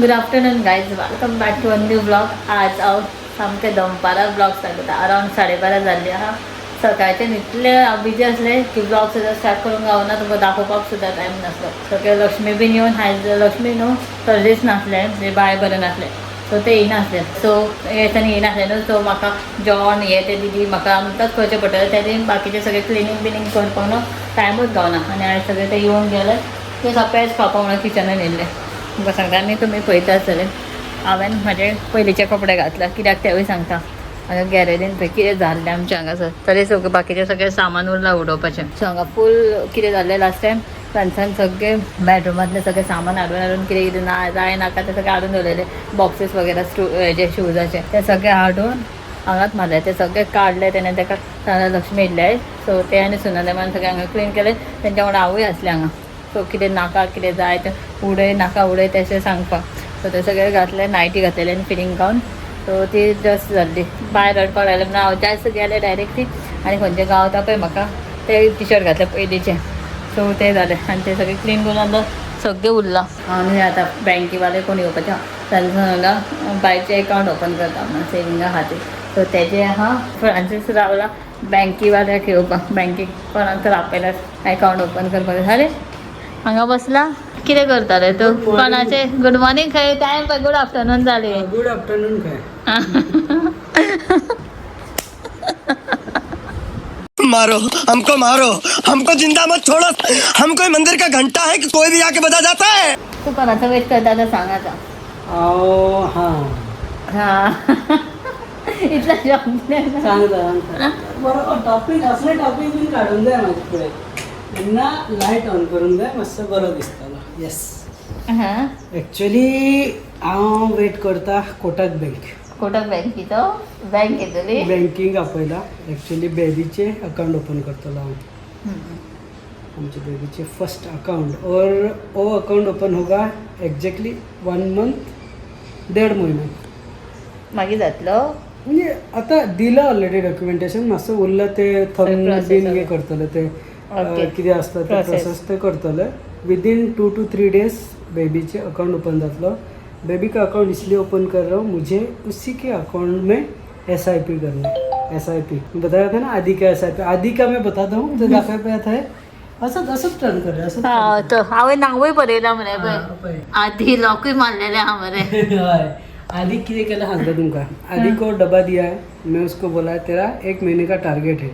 Good afternoon guys, welcome back to a new blog. आज सामके दनपारां ब्लॉग स्टार्ट करता. अरावंड 12:30 जाल्ली आहा. सकाळचे न्हिदले बिजी असले की ब्लॉग सुद्दां स्टार्ट करूंक गावना. तुमकां दाखोवपाक सुद्दां टायम नासलो. सगळे लक्ष्मी बीन येवन आयज लक्ष्मी न्हू सर्दीस नासले, म्हणजे बाय बरें नासले, सो ते येयनासले. सो येतानी येयनासले न्हू, सो म्हाका जेवण हे ते दिदी म्हाका आमकांच करचें पडटलें. त्या दिन बाकीचे सगळे क्लिनींग बिनींग करपाक न्हू टायमूच गावना. आनी आयज सगळे ते येवन गेले. ते सकाळीच खावपाक म्हणून किचनान येयल्ले. तुमकां सांगता आनी तुमी पळयता आसतले हांवें म्हाजे पयलींचे कपडे घातला. कित्याक तेवूय सांगता. हांगा गॅरेजीन थंय कितें जाल्लें आमच्या हांगासर, तरी सगळें बाकीचें सगळें सामान उरलां उडोवपाचें. सो हांगा फूल कितें जाल्लें लास्ट टायम तांच्यान सगळें बेडरूमांतलें सगळें सामान हाडून कितें कितें ना जाय नाका तें सगळें हाडून दवरलेले. बॉक्सीस वगैरे हेजे शूजाचे ते सगळें हाडून हांगाच मारले. ते सगळें काडले तेणें. ताका लक्ष्मी येयल्ले, सो ते आनी सुनादेमान सगळें हांगा क्लीन केलें. तेंच्या वांगडा हांवूय आसलें हांगा. सो कितें नाका कितें जाय तें उडय नाका उडय तेशें सांगपाक. सो ते सगळें घातलें, नायटी घातलेलें आनी फिटींग गावन. सो ती जस्ट जाल्ली. भायर रडपाक लागलें म्हणून हांव जास्त गेलें डायरेक्टली आनी खंयचें गावता पळय म्हाका ते टी शर्ट घातलें पयलींचें. सो तें जालें आनी तें सगळें क्लीन करून आतां सगळें उरलां. हांव आतां बँकेवाले कोण येवपाचें तांच्या सांगला बायचें अकावंट ओपन करता म्हणून सेविंगा खातीर. सो तेजें आहा फ्रांसीस रावला बँकेवाल्याक येवपाक. बँकेक कोणाक तर आपयल्यार अकावंट ओपन करपाक. अरे हांगा बसला. कितें करता रे तूं? कोणाचे गुड मॉर्निंग खंय टायम पळय गुड आफ्टरनून जाली. गुड आफ्टरनून काय मारो हमको जिंदा मत छोड़ो. हम कोई मंदिर का घंटा है कि कोई भी आके बजा जाता है. तू कोणाचा वेट करता तर सांग आता. हां इतला जॉब सांगता बरोबर. टॉपिक असले टॉपिक बी काढून द्या माझ्या पुढे. पुन्हा लाईट ऑन करून द्या, मस्त बरं दिसतं. येस, हां ॲक्च्युली हांव वेट करता कोटक बँक. कोटक बँकेचो बँक येतली. बँकिंग आपयला. ॲक्च्युली बेबीचे अकाउंट ओपन करतलो हांव. आमचे बेबीचे फर्स्ट अकाउंट और वो अकाउंट ओपन होगा एग्जैक्टली 1 मंथ 1.5 महिना मागीर जातलो. म्हणजे आता दिलं ऑलरेडी डॉक्युमेंटेशन. मातसं उरलं ते थंब बीन हे करतले ते कितें आसता ते प्रोसेस ते करतले. विदिन 2 to 3 days बेबीचे अकाउंट ओपन जातलो. बेबी का अकाउंट इसलिए ओपन कर रहा हूँ, मुझे उसी के अकाउंट में SIP करना है. SIP बताया था ना, आदि का SIP. आदि का मैं बताता हूँ जो दाखवाय पे आता है. असंच टर्न कर रहा है. हां तो हांवें नांवूय बरयलां मरे पळय. आधी लॉकूय मारलेलें हांव मरे. हय. आदि कितें केलं सांगता तुमका. आदि को डब्बा दिया है. मैं उसको बोला है तेरा 1 महीने का टारगेट है.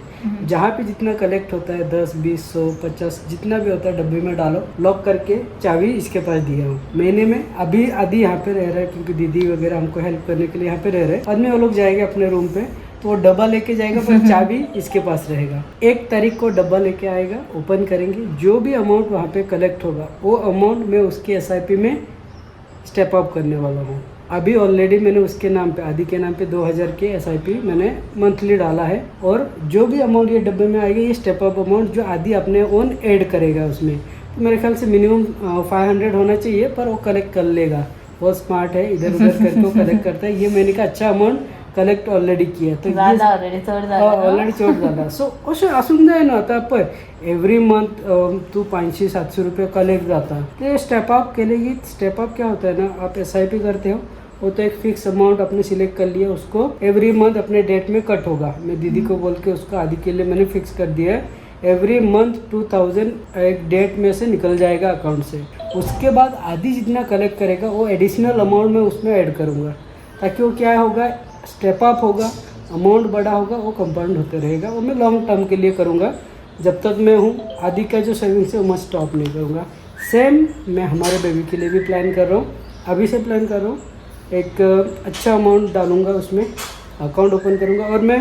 जहाँ पे जितना कलेक्ट होता है 10, 20, 100, 50 जितना भी होता है डब्बे में डालो, लॉक करके चाबी इसके पास दिया हूँ. महीने में अभी आदि यहाँ पे रह रहा है क्योंकि दीदी वगैरह हमको हेल्प करने के लिए यहाँ पे रह रहे हैं. बाद में वो लोग जाएंगे अपने रूम पे तो वो डब्बा लेके जाएगा पर चाबी इसके पास रहेगा. 1 तारीख को डब्बा लेके आएगा, ओपन करेंगे. जो भी अमाउंट वहाँ पे कलेक्ट होगा वो अमाउंट मैं उसके SIP में स्टेप अप करने वाला हूँ. अभी ऑलरेडी मैंने उसके नाम पे, आदि के नाम पे 2000 के SIP मैंने मंथली डाला है. और जो भी अमाउंट ये डब्बे में आएगा ये स्टेप अप अमाउंट जो आदि अपने ओन ऐड करेगा उसमें. तो मेरे ख्याल से मिनिमम 500 होना चाहिए, पर वो कलेक्ट कर लेगा. बहुत स्मार्ट है, इधर उधर करके वो कलेक्ट करता है. ये महीने का अच्छा अमाउंट कलेक्ट ऑलरेडी किया. तो ऑलरेडी चोट झाला. सो अशें आसून जाय न्हू. आता पळय एवरी मंथ तू 500-700 रुपये कलेक्ट जाता. तो स्टेप अप केले की स्टेप अप क्या होता है ना, आप SIP करते हो वो तो एक फिक्स अमाउंट आपने सिलेक्ट कर लिया, उसको एवरी मंथ अपने डेट में कट होगा. मैं दीदी को बोल के उसको आदि के लिए मैंने फिक्स कर दिया है. एवरी मंथ 2000 एक डेट में से निकल जाएगा अकाउंट से. उसके बाद आदि जितना कलेक्ट करेगा वो एडिशनल अमाउंट मैं उसमें ऐड करूँगा, ताकि वो क्या होगा स्टेप अप होगा, अमाउंट बड़ा होगा, वो कंपाउंड होते रहेगा. वो मैं लॉन्ग टर्म के लिए करूँगा. जब तक मैं हूँ आदि का जो सेविंग्स है वो मैं स्टॉप नहीं करूँगा. सेम मैं हमारे बेबी के लिए भी प्लान कर रहा हूँ. अभी से प्लान कर रहा हूँ. एक अच्छा अमाउंट डालूँगा उसमें, अकाउंट ओपन करूँगा. और मैं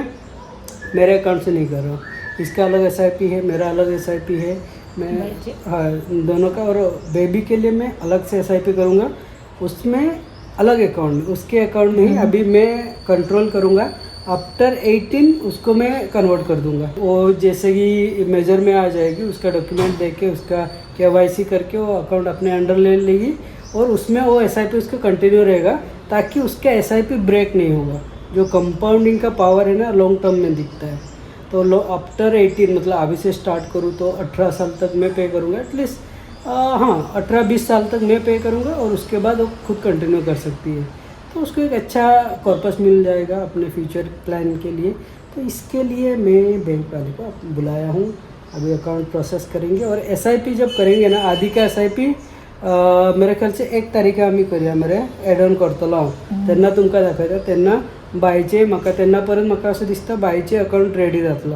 मेरे अकाउंट से नहीं कर रहा हूँ. इसका अलग SIP है, मेरा अलग SIP है. मैं हाँ दोनों का. और बेबी के लिए मैं अलग से SIP करूँगा, उसमें अलग अकाउंट में, उसके अकाउंट में ही अभी मैं कंट्रोल करूँगा. आफ्टर 18 उसको मैं कन्वर्ट कर दूँगा. वो जैसे ही मेजर में आ जाएगी उसका डॉक्यूमेंट दे के उसका KYC करके वो अकाउंट अपने अंडर ले लेगी. और उसमें वो SIP उसका कंटिन्यू रहेगा, ताकि उसका SIP ब्रेक नहीं होगा. जो कंपाउंडिंग का पावर है ना लॉन्ग टर्म में दिखता है. तो आफ्टर 18 मतलब अभी से स्टार्ट करूँ तो 18 साल तक मैं पे करूँगा. एटलीस्ट हाँ 18-20 साल तक मैं पे करूँगा और उसके बाद वो खुद कंटिन्यू कर सकती है, तो उसको एक अच्छा कॉर्पस मिल जाएगा अपने फ्यूचर प्लान के लिए। तो इसके लिए मैं बैंक वाले को बुलाया हूँ, अभी अकाउंट प्रोसेस करेंगे और SIP जब करेंगे ना, आधी का SIP मेरे ख्याल से 1 तारीख आम्ही करूया, मरे एड ऑन करतलो हांव, तेन्ना तुमकां दाखयता, तेन्ना बायचे म्हाका असं दिसता बायचे अकाउंट रेडी जातलो,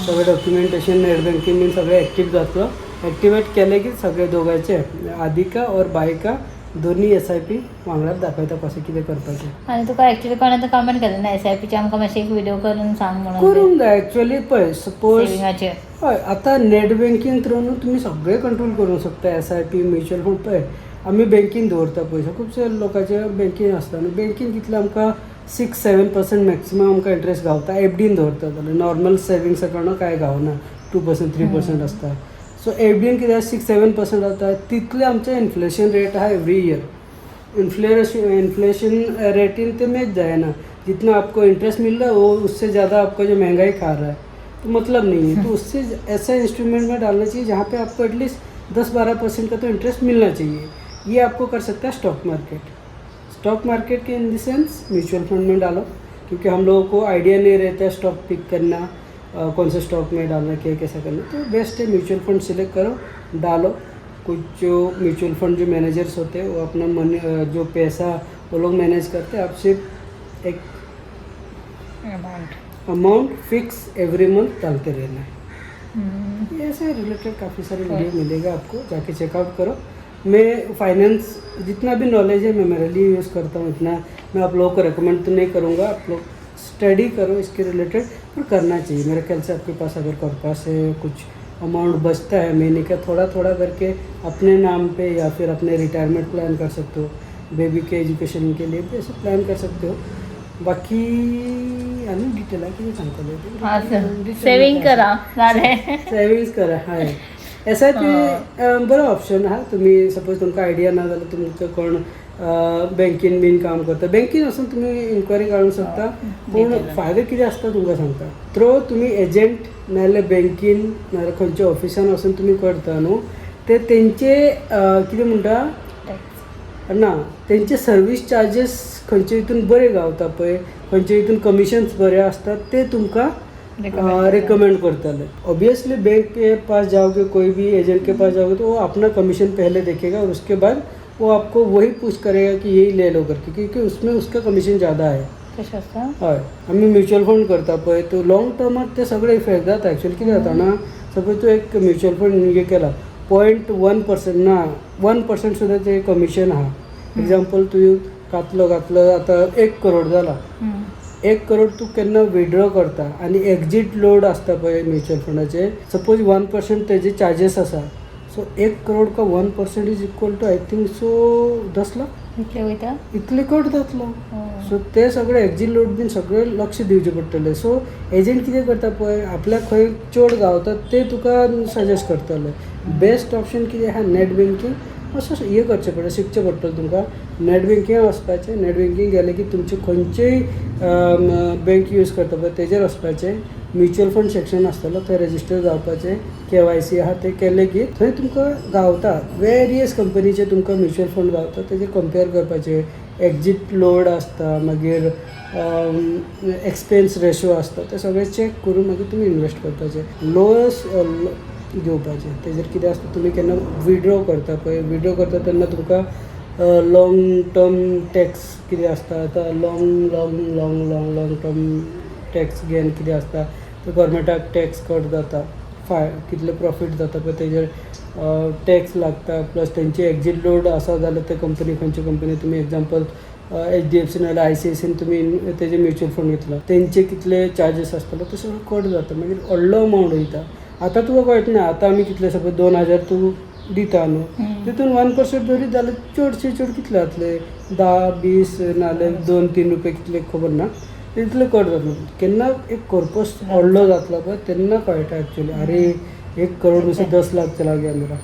सगळें डॉक्युमेंटेशन नेट बँकिंग बीन सगळें एक्टीव जातलो। एक्टिवेट केले की सगळे दोगांचे आदिका और बायका दोन्ही SIP वांगडाच दाखयता कशें कितें करपाचें। आणि तुका एक्चुअली कोणाचं कमेंट केलं ना SIPचे आमकां मातशें एक व्हिडिओ करून सांग म्हणून करूंक जाय एक्चुअली पळय, सपोज सेविंगाचे हय आता नेट बँकिंग थ्रू तुम्ही सगळें कंट्रोल करूंक शकता, SIP म्युच्युअल फंड पळय आमी बँकीन दवरता पयशे, खुबशे लोकांचे बँकीन आसता न्हू, बँकीन कितले आमकां 6-7% मॅक्सिमम आमकां इंट्रस्ट गावता, FDन दवरता जाल्यार नॉर्मल सेविंग्स अकाउंट कांय गावना, 2% 3% आसता। सो FDन कितें 6-7% जाता, तितले आमचें इन्फ्लेशन रेट आहा एवरी ईयर, इन्फ्लेशन रेटीन ते मैच जायना, जितना आपको इंटरेस्ट मिल रहा है वो उससे ज़्यादा आपका जो महंगाई खा रहा है, तो मतलब नहीं है। तो उससे ऐसा इंस्ट्रूमेंट में डालना चाहिए जहाँ पे आपको एटलीस्ट 10-12% का तो इंटरेस्ट मिलना चाहिए। ये आपको कर सकता है stock market K in the sense mutual fund में डालो, क्योंकि हम लोगों को आइडिया नहीं रहता है स्टॉक पिक करना, कौन से स्टॉक में डालना, क्या कैसा करना, तो बेस्ट है म्यूचुअल फंड सिलेक्ट करो, डालो। कुछ जो म्यूचुअल फंड जो मैनेजर्स होते हैं वो अपना मनी जो पैसा वो लोग मैनेज करते हैं, आप सिर्फ एक अमाउंट फिक्स एवरी मंथ डालते रहना है। ये ऐसे रिलेटेड काफ़ी सारे वीडियो मिलेगा आपको, जाके चेकआउट करो। मैं फाइनेंस जितना भी नॉलेज है मैं मेरे लिए यूज़ करता हूँ, इतना मैं आप लोगों को रिकमेंड तो नहीं करूँगा, आप लोग स्टडी करो इसके रिलेटेड, पर करना चाहिए। मेरे ख्याल से आपके पास अगर कॉर्पस है, कुछ अमाउंट बचता है महीने का, थोड़ा थोड़ा करके अपने नाम पे या फिर अपने रिटायरमेंट प्लान कर सकते हो, बेबी के एजुकेशन के लिए भी ऐसे प्लान कर सकते हो। बाकी आणि डिटेल आहे किती सांगतो सेविंग करा झाले सेविंग्स करा हाय SIP बरो ऑप्शन हा। तुम्ही सपोज तुमकां आयडिया ना जाल्यार तुमचं कोण बँकीन बीन काम करता, बँकीन वचून तुम्ही इन्क्वायरी काडूंक शकता, पूण फायदो कितें आसता तुमकां सांगता, थ्रो तुम्ही एजंट नाजाल्यार बँकीन नाजाल्यार खंयच्या ऑफिसान वचून तुम्ही करता न्हू, ते तेंचे कितें म्हणटा ना, तेंचे सर्वीस चार्जीस खंयचे हितून बरे गावता पळय, खंयचे हितून कमिशन्स बरे आसतात, ते तुमकां रिकमेंड करताले। ऑब्वियसली बैंक के पास जाओगे, कोई भी एजेंट के पास जाओगे तो वो अपना कमीशन पहले देखेगा और उसके बाद वो आपको वही पूछ करेगा कि यही ले लो करके, क्योंकि उसमें उसका कमिशन ज़्यादा है। हय आम्ही म्युच्युअल फंड करता पळय, तो लॉंग टर्मात ते सगळे इफेक्ट जाता। एक्चुअली कितें जाता ना, सपोज तूं एक म्युच्युअल फंड हे केला 0.1% ना 1% सुद्धा ते कमिशन आहा। एक्झाम्पल तूं घातलं आता 1 करोड जाला, 1 करोड तू केन्ना विड्रॉ करता आणि एक्झिट लोड आसता पळय म्युच्युअल फंडाचे, सपोज 1% तेजे चार्जेस आसा, सो 1 करोड का 1% is equal to I think so 10 lakh इतले कट जातलो। सो ते सगळे एक्झिट लोड बीन सगळे लक्ष दिवचे पडटले। सो एजंट कितें करता पळय, आपल्याक खंय चड गावता ते तुका सजेस्ट करतले। बेस्ट ऑप्शन कितें आहा, नेट बँकिंग असं हे करचें पडटा, शिकचें पडटलें तुमकां। नेट बँकिंग वचपाचें, नेट बँकिंग गेलें की तुमचे खंयचेय बँक यूज करता पळय तेजेर वचपाचें, म्युच्युअल फंड सेक्शन आसतलो थंय रजिस्टर जावपाचें, KYC आहा तें केलें की थंय तुमकां गावता वेरियस कंपनीचे तुमकां म्युच्युअल फंड गावता, तेजेर कंपेर करपाचें, एक्झिट लोड आसता, मागीर एक्सपेन्स रेशो आसता, ते सगळें चॅक करून मागीर तुमी इन्वेस्ट करपाचें, लोअस्ट घेवपाचें। तेजेर कितें आसता, तुमी केन्ना विड्रॉ करता पळय, विड्रॉ करता तेन्ना तुमकां लॉंग टर्म टॅक्स कितें आसता, आतां लॉंग टर्म टॅक्स घेवन कितें आसता, तो गव्हर्मेंटाक टॅक्स कट जाता, कितले प्रॉफीट जाता पळय तेजेर टॅक्स लागता, प्लस तेंची एक्झिट लोड आसा जाल्यार ते कंपनी खंयची कंपनी, तुमी एग्जांपल HDFC नाल्यार ICICIन तुमी तेजे म्युच्युअल फंड घेतलो, तेंचे कितले चार्जीस आसतलो तो सगळो कट जाता, मागीर व्हडलो अमावंट वयता। आतां तुका कळटना, आतां आमी कितले सपोज 2000 तूं दिता न्हू, तितून 1% धरीत जाल्यार चडशे चड कितले जातले, 10-20 नाल्यार 2-3 रुपये कितले खबर ना, तितले कट जातलो। केन्ना एक कॉर्पस व्हडलो जातलो पळय तेन्ना कळटा एक्चुअली, अरे 1 करोड नुसतें 10 लाख चला गया मेरा,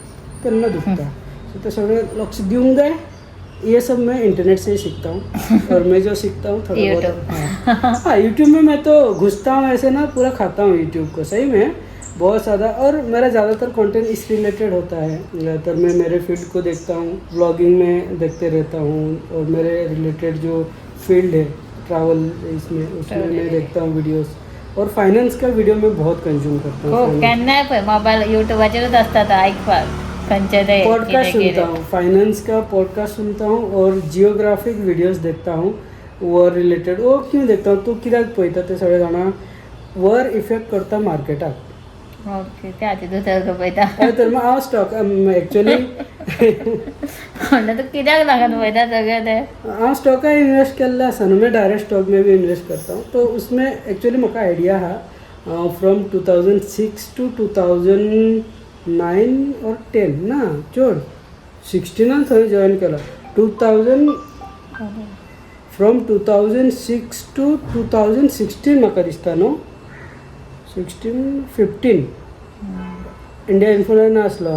तेन्ना दुखता। सो ते सगळे लक्ष दिवंक जाय। ये सब मैं इंटरनेट से ही सीखता हूँ और मैं जो सीखता हूँ थोड़ा बहुत हाँ यूट्यूब में मैं तो घुसता हूँ ऐसे ना, पूरा खाता हूँ यूट्यूब को सही में, बहुत ज़्यादा। और मेरा ज़्यादातर कंटेंट इस रिलेटेड होता है। ज़्यादातर मैं मेरे फील्ड को देखता हूँ, ब्लॉगिंग में देखते रहता हूँ, और मेरे रिलेटेड जो फील्ड है ट्रैवल उसमें मैं देखता हूँ वीडियोस। और फाइनेंस का वीडियो मैं बहुत कंज्यूम करता हो हूँ। केन्नाय पळय मोबाईल युट्यूबाचेरच असतात आयकपाक खंयचे ते पॉडकास्ट कितें सुनता कितें. हूँ, फाइनेंस का पॉडकास्ट सुनता हूँ और जियोग्राफिक वीडियोस देखता हूँ वर रिलेटेड। वो क्यों देखता हूँ, तो कित्याक पळयता ते सगळे जाणां वर इफेक्ट करता मार्केटाक. ओके ते आधी दुसऱ्याचो पळयता. तर मग हांव स्टॉक एक्चुअली म्हणटा तूं कित्याक लागून पळयता सगळें तें. हाँ स्टॉका इन्वेस्ट केल्ले आसा न्हू, मैं डायरेक्ट स्टॉक में भी इन्वेस्ट करता हूँ. तो उसमें एक्चुअली म्हाका आयडिया आहा फ्रॉम 2006 to 2009 or 10 ना चड 16 थंय जॉइन केला. 2000 फ्रॉम 2006 to 2016 म्हाका दिसता न्हू, 16-15 इंडिया इन्फ्लुएंस आसलो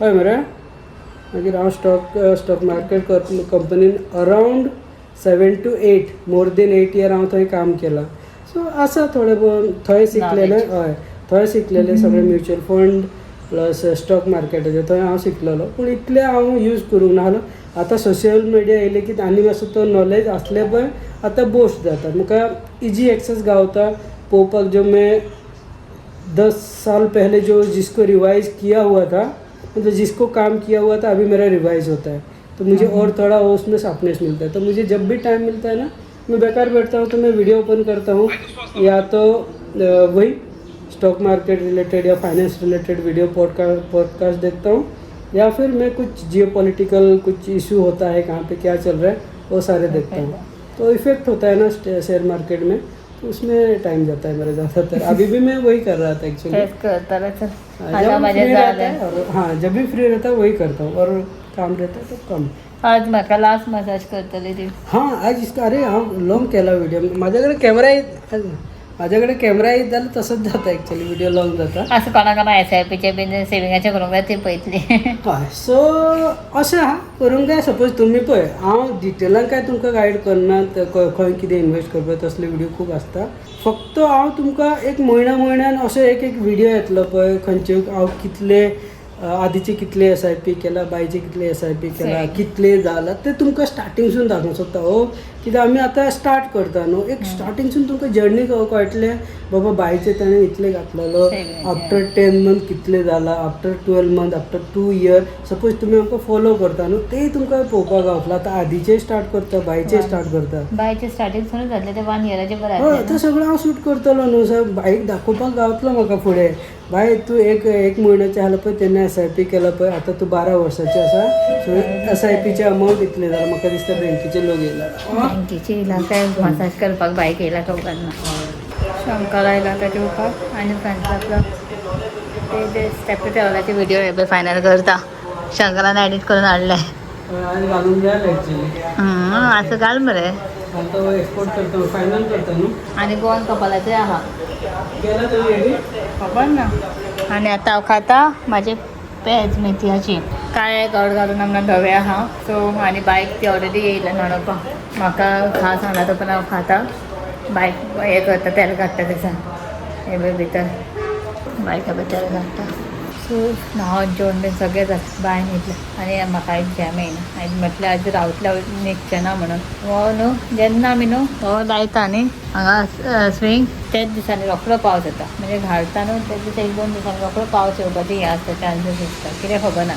हय मरे. मागीर हांव स्टॉक मार्केट कंपनीन around 7 to 8 more than 8 years हांव थंय काम केलां. सो आसा थोडें बहुत थंय शिकलेलें. हय थंय शिकलेलें सगळें म्युच्युअल फंड प्लस स्टॉक मार्केटाचें थंय हांव शिकलेलो. पूण इतलें हांव यूज करूंक नाहलो. आतां सोशल मिडिया येयलें की आनी मातसो तो नॉलेज आसलें पळय आतां बोस्ट जाता. म्हाका इजी एक्सेस गावता पळोवपाक. जो मैं 10 साल पहले जो जिसको रिवाइज किया हुआ था, मतलब जिसको काम किया हुआ था अभी मेरा रिवाइज होता है. तो मुझे और थोड़ा उसमें शार्पनेस मिलता है. तो मुझे जब भी टाइम मिलता है ना, मैं बेकार बैठता हूँ तो मैं वीडियो ओपन करता हूँ, या तो वही स्टॉक मार्केट रिलेटेड या फाइनेंस रिलेटेड वीडियो पॉडकास्ट देखता हूँ, या फिर मैं कुछ जियोपॉलिटिकल कुछ इशू होता है कहाँ पे क्या चल रहा है वो सारे देखता हूँ. तो इफेक्ट होता है ना शेयर मार्केट में, तो उसमें टाइम जाता है मेरा ज़्यादातर. अभी भी मैं वही कर रहा था एक्चुअली. तेच करताले चल. जब आता भी माझ्या फ्री रहता झालं. है और हाँ जब भी फ्री रहता है वही करता हूँ, और काम रहता है तो कम. आज म्हाका लास्ट मसाज करतली ती. हाँ आज इसका अरे हांव लॉंग केला व्हिडिओ. माझ्याकडे कॅमेरा येत जाल्यार तसंच जाता एक्चुअली, व्हिडिओ लॉंग जाता. असं कोणा SIPचे बीन सेविंगाचे करूंक जाय ती पळयतली. हय सो अशें आहा करूंक जाय. सपोज तुमी पळय हांव डिटेलान काय तुमकां गायड करना खंय कितें इन्वेस्ट करपा तसले व्हिडिओ खूब आसता. फक्त हांव तुमकां एक म्हयन्यान असो एक विडिओ येतलो पळय, खंयचे हांव कितले आदीचे कितले SIP केला, बायचे कितले SIP केला, कितले जाला ते तुमकां स्टार्टिंगसून दाखोवंक सोदता. हो कित्याक आमी आतां स्टार्ट करता न्हू, एक स्टार्टिंगसून तुमकां जर्नी कळटलें बाबा बायचे ताणें इतले घातलेलो, आफ्टर 10 months कितले जाला, after 12 months, after 2 years. Suppose तुमी आमकां फॉलो करता न्हू, तेय तुमकां पळोवपाक गावतलो. आतां आदीचे स्टार्ट करता, बायचे स्टार्ट करता. बायचे स्टार्टिंगसूनच जातले ते 1 yearचे बरें हय आसलें. तें सगळें हांव शूट करतलो न्हू. सर बायक दाखोवपाक गावतलो म्हाका फुडें. बाय तूं एक म्हयन्याचें आसलें पळय तेन्ना SIP केला पळय, आतां तूं 12 वर्साचें आसा, सो SIPचे अमावंट इतले जाला. म्हाका दिसता बँकेचे लोक येयला. बँकेची येयला काय मसाज करपाक बायक येयला खबर ना. शंकर आयला ताचे उपाक आनी फ्रेंड्सांतलो ते स्टेप ट्रॅव्हलाचे व्हिडिओ हे फायनल करता. शंकरान एडिट करून हाडले. आज घालून जाय एक्चुअली. असं घाल मरे. आता एक्सपोर्ट करता फायनल करता न्हू. आणि गोवन कपालाचे आहा केला तुमी एडिट खबर ना. आणि आता हांव खाता माझे पेज मेथयाची काळे गड घालून आमना धवे आहा. सो आनी बायक ती ऑलरेडी येयला न्हणोवपाक. म्हाका खा सांगला तो पण हांव खाता. बायक हे करता तेल काडटा थंयसान हे भितर बायका भितर घालता. सो न्हांवन जेवण बीन सगळें जाता बायन येतलें. आनी म्हाका आयज जॅम येयना. आयज म्हटलें आयज रावतलें न्हिदचें ना म्हणून. हो न्हू जेन्ना आमी न्हू हो लायता न्ही हांगा स्विंग, तेच दिसांनी रोखडो पावस येता. म्हणजे घालता न्हू तेच दिसा 1-2 दिसांनी रोखडो पावस येवपाची हे आसता, चान्सीस आसता. कितें खबर ना.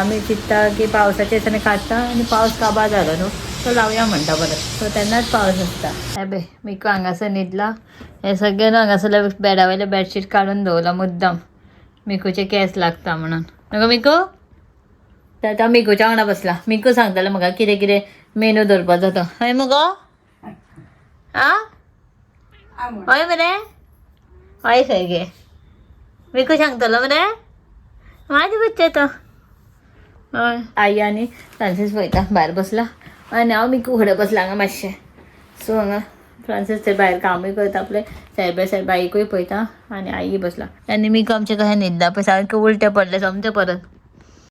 आमी चिंतता की पावसाच्या दिसांनी काडटा आनी पावस काबार जालो न्हू तो लावया म्हणटा परत. सो तेन्नाच पावस आसता. हे पळय मिकू हांगासर न्हिदला. हे सगळे न्हू हांगासरले बेडा वयले बेडशीट काडून दवरला मुद्दम. मिकूचे केस लागता म्हणून. नगो मिकू आतां मिकूच्या वांगडा बसला. मिकू सांगतालो म्हाका कितें कितें मेनू दवरपाचो तो. हय मुगो आं हय मरे हय खंय गे मिकू सांगतलो मरे म्हाजे बच्चे तो. हय आई आनी फ्रांसीस पळयता भायर बसला आनी हांव मिकू फुडें बसला हांगा मातशें. सो हांगा फ्रांसीस ते भायर कामूय करता आपलें सायड बाय सायड बायकूय पळयता आनी आई बसला. आनी मिकू आमचें कशें न्हिदला पळय सारकें उलटें पडलें सोमतें परत.